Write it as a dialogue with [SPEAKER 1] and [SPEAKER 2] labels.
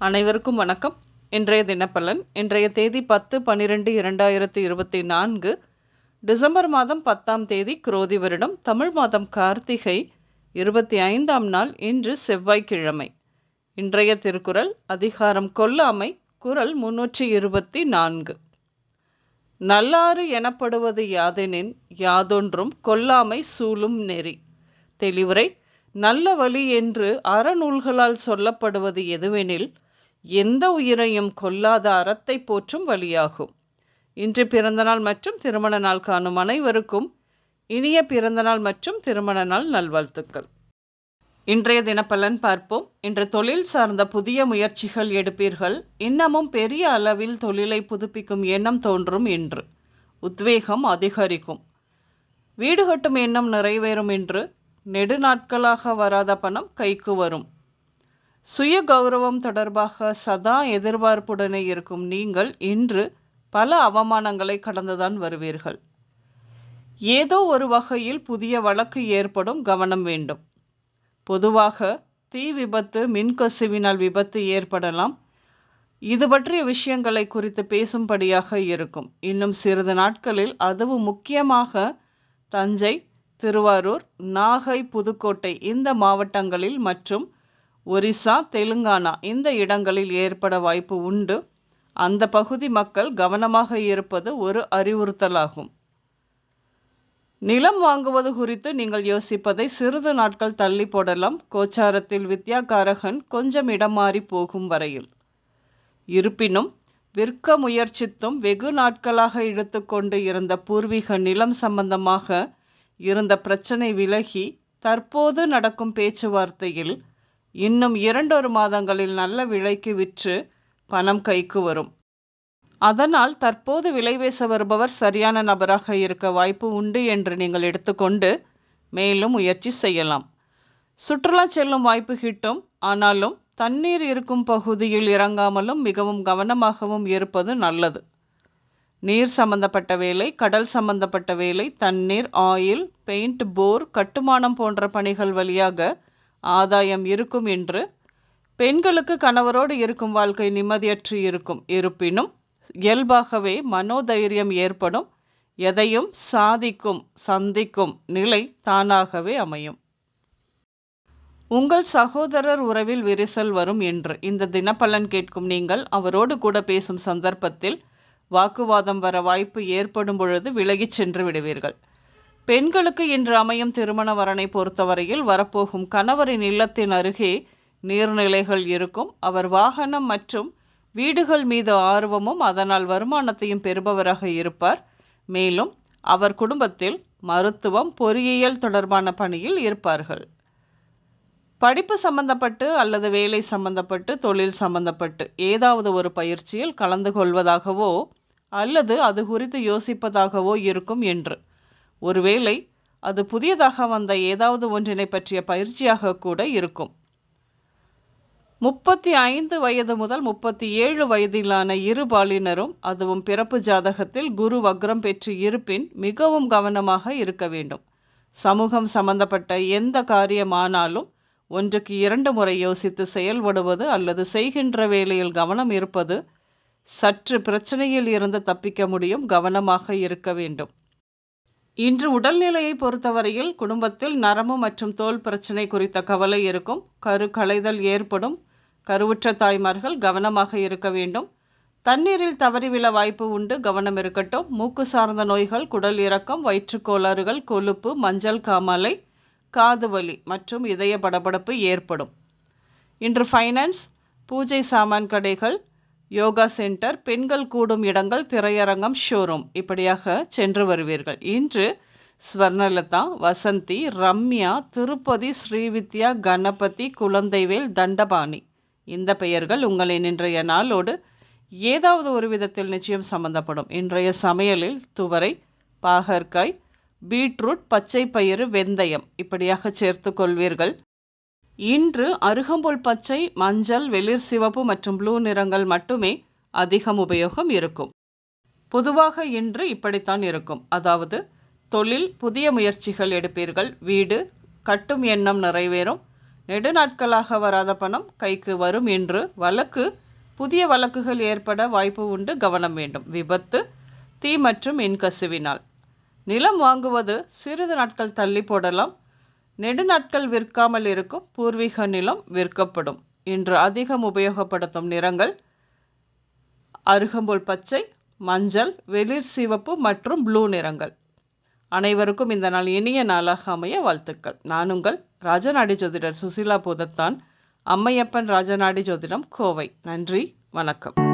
[SPEAKER 1] அனைவருக்கும் வணக்கம். இன்றைய தினப்பலன். இன்றைய தேதி 10/12/2024 டிசம்பர் மாதம் 10ஆம் தேதி குரோதி வருடம் தமிழ் மாதம் கார்த்திகை 25ஆம் நாள். இன்று செவ்வாய்க்கிழமை. இன்றைய திருக்குறள் அதிகாரம் கொல்லாமை, குறள் 324. நல்லாறு எனப்படுவது யாதெனின் யாதொன்றும் கொல்லாமை சூழும் நெறி. தெளிவுரை. நல்ல வழி என்று அறநூல்களால் சொல்லப்படுவது எதுவெனில் எந்த உயிரையும் கொல்லாத அறத்தை போற்றும் வழியாகும். இன்று பிறந்தநாள் மற்றும் திருமண நாள் காணும் அனைவருக்கும் இனிய பிறந்தநாள் மற்றும் திருமண நாள் நல்வாழ்த்துக்கள். இன்றைய தினப்பலன் பார்ப்போம். இன்று தொழில் சார்ந்த புதிய முயற்சிகள் எடுப்பீர்கள். இன்னமும் பெரிய அளவில் தொழிலை புதுப்பிக்கும் எண்ணம் தோன்றும் என்று உத்வேகம் அதிகரிக்கும். வீடு கட்டும் எண்ணம் நிறைவேறும் என்று நெடுநாட்களாக வராத பணம் கைக்கு வரும். சுய கௌரவம் தொடர்பாக சதா எதிர்பார்ப்புடனே இருக்கும் நீங்கள் இன்று பல அவமானங்களை கடந்துதான் வருவீர்கள். ஏதோ ஒரு வகையில் புதிய வழக்கு ஏற்படும், கவனம் வேண்டும். பொதுவாக தீ விபத்து, மின்கசிவினால் விபத்து ஏற்படலாம். இது பற்றிய விஷயங்களை குறித்து பேசும்படியாக இருக்கும். இன்னும் சிறிது நாட்களில், அதுவும் முக்கியமாக தஞ்சை, திருவாரூர், நாகை, புதுக்கோட்டை இந்த மாவட்டங்களில் மற்றும் ஒரிசா, தெலுங்கானா இந்த இடங்களில் ஏற்பட வாய்ப்பு உண்டு. அந்த பகுதி மக்கள் கவனமாக இருப்பது ஒரு அறிவுறுத்தலாகும். நிலம் வாங்குவது குறித்து நீங்கள் யோசிப்பதை சிறிது நாட்கள் தள்ளி போடலாம். கோச்சாரத்தில் வித்யாகாரகன் கொஞ்சம் இடம் மாறி போகும் வரையில். இருப்பினும் விற்க முயற்சித்தும் வெகு நாட்களாக இழுத்துக்கொண்டு இருந்த பூர்வீக நிலம் சம்பந்தமாக இருந்த பிரச்சனை விலகி தற்போது நடக்கும் பேச்சுவார்த்தையில் இன்னும் 2 மாதங்களில் நல்ல விலைக்கு விற்று பணம் கைக்கு வரும். அதனால் தற்போது விலை பேச வருபவர் சரியான நபராக இருக்க வாய்ப்பு உண்டு என்று நீங்கள் எடுத்துக்கொண்டு மேலும் முயற்சி செய்யலாம். சுற்றுலா செல்லும் வாய்ப்பு கிட்டும். ஆனாலும் தண்ணீர் இருக்கும் பகுதியில் இறங்காமலும் மிகவும் கவனமாகவும் இருப்பது நல்லது. நீர் சம்பந்தப்பட்ட வேலை, கடல் சம்பந்தப்பட்ட வேலை, தண்ணீர், ஆயில், பெயிண்ட், போர், கட்டுமானம் போன்ற பணிகள் வழியாக ஆதாயம் இருக்கும் என்று. பெண்களுக்கு கணவரோடு இருக்கும் வாழ்க்கை நிம்மதியற்று இருக்கும். இருப்பினும் இயல்பாகவே மனோதைரியம் ஏற்படும். எதையும் சந்திக்கும் நிலை தானாகவே அமையும். உங்கள் சகோதரர் உறவில் விரிசல் வரும் என்று இந்த தினப்பலன் கேட்கும் நீங்கள் அவரோடு கூட பேசும் சந்தர்ப்பத்தில் வாக்குவாதம் வர வாய்ப்பு ஏற்படும் பொழுது விலகிச் சென்று விடுவீர்கள். பெண்களுக்கு இன்று அமையும் திருமண வரனை பொறுத்தவரையில் வரப்போகும் கணவரின் இல்லத்தின் அருகே நீர்நிலைகள் இருக்கும். அவர் வாகனம் மற்றும் வீடுகள் மீது ஆர்வமும் அதனால் வருமானத்தையும் பெறுபவராக இருப்பார். மேலும் அவர் குடும்பத்தில் மருத்துவம், பொறியியல் தொடர்பான பணியில் இருப்பார்கள். படிப்பு சம்பந்தப்பட்டு அல்லது வேலை சம்பந்தப்பட்டு, தொழில் சம்பந்தப்பட்டு ஏதாவது ஒரு பயிற்சியில் கலந்து கொள்வதாகவோ அல்லது அது குறித்து யோசிப்பதாகவோ இருக்கும் என்று. ஒருவேளை அது புதியதாக வந்த ஏதாவது ஒன்றினை பற்றிய பயிற்சியாக கூட இருக்கும். 35 வயது முதல் 37 வயதிலான இரு பாலினரும், அதுவும் பிறப்பு ஜாதகத்தில் குரு வக்ரம் பெற்று இருப்பின் மிகவும் கவனமாக இருக்க வேண்டும். சமூகம் சம்பந்தப்பட்ட எந்த காரியமானாலும் ஒன்றுக்கு 2 முறை யோசித்து செயல்படுவது அல்லது செய்கின்ற வேலையில் கவனம் இருப்பது சற்று பிரச்சனையில் இருந்து தப்பிக்க முடியும். கவனமாக இருக்க வேண்டும். இன்று உடல்நிலையை பொறுத்தவரையில் குடும்பத்தில் நரம்பு மற்றும் தோல் பிரச்சனை குறித்த கவலை இருக்கும். கரு களைதல் ஏற்படும். கருவுற்ற தாய்மார்கள் கவனமாக இருக்க வேண்டும். தண்ணீரில் தவறி விழ வாய்ப்பு உண்டு, கவனம் இருக்கட்டும். மூக்கு சார்ந்த நோய்கள், குடல் இறக்கம், வயிற்றுக்கோளாறுகள், கொழுப்பு, மஞ்சள் காமாலை, காது வலி மற்றும் இதய படபடப்பு ஏற்படும். இன்று ஃபைனான்ஸ், பூஜை சாமான் கடைகள், யோகா சென்டர், பெண்கள் கூடும் இடங்கள், திரையரங்கம், ஷோரூம் இப்படியாக சென்று வருவீர்கள். இன்று ஸ்வர்ணலதா, வசந்தி, ரம்யா, திருப்பதி, ஸ்ரீவித்யா, கணபதி, குழந்தைவேல், தண்டபாணி இந்த பெயர்கள் உங்களின் இன்றைய நாளோடு ஏதாவது ஒரு விதத்தில் நிச்சயம் சம்பந்தப்படும். இன்றைய சமையலில் துவரை, பாகற்காய், பீட்ரூட், பச்சை பயிறு, வெந்தயம் இப்படியாக சேர்த்து கொள்வீர்கள். இன்று அருகம்புல் பச்சை, மஞ்சள், வெளிர் சிவப்பு மற்றும் ப்ளூ நிறங்கள் மட்டுமே அதிகம் உபயோகம் இருக்கும். பொதுவாக இன்று இப்படித்தான் இருக்கும். அதாவது தொழில், புதிய முயற்சிகள் எடுப்பீர்கள். வீடு கட்டும் எண்ணம் நிறைவேறும். நெடுநாட்களாக வராத பணம் கைக்கு வரும் என்று புதிய வழக்குகள் ஏற்பட வாய்ப்பு உண்டு, கவனம் வேண்டும். விபத்து, தீ மற்றும் மின்கசிவினால். நிலம் வாங்குவது சிறிது நாட்கள் தள்ளி போடலாம். நெடுநாட்கள் விற்காமல் இருக்கும் பூர்வீக நிலம் விற்கப்படும். இன்று அதிகம் உபயோகப்படுத்தும் நிறங்கள் அருகம்புல் பச்சை, மஞ்சள், வெளிர் சிவப்பு மற்றும் ப்ளூ நிறங்கள். அனைவருக்கும் இந்த நாள் இனிய நாளாக அமைய வாழ்த்துக்கள். நான் உங்கள் ராஜநாடி ஜோதிடர் சுசிலா பூதத்தான், அம்மையப்பன் ராஜநாடி ஜோதிடம், கோவை. நன்றி, வணக்கம்.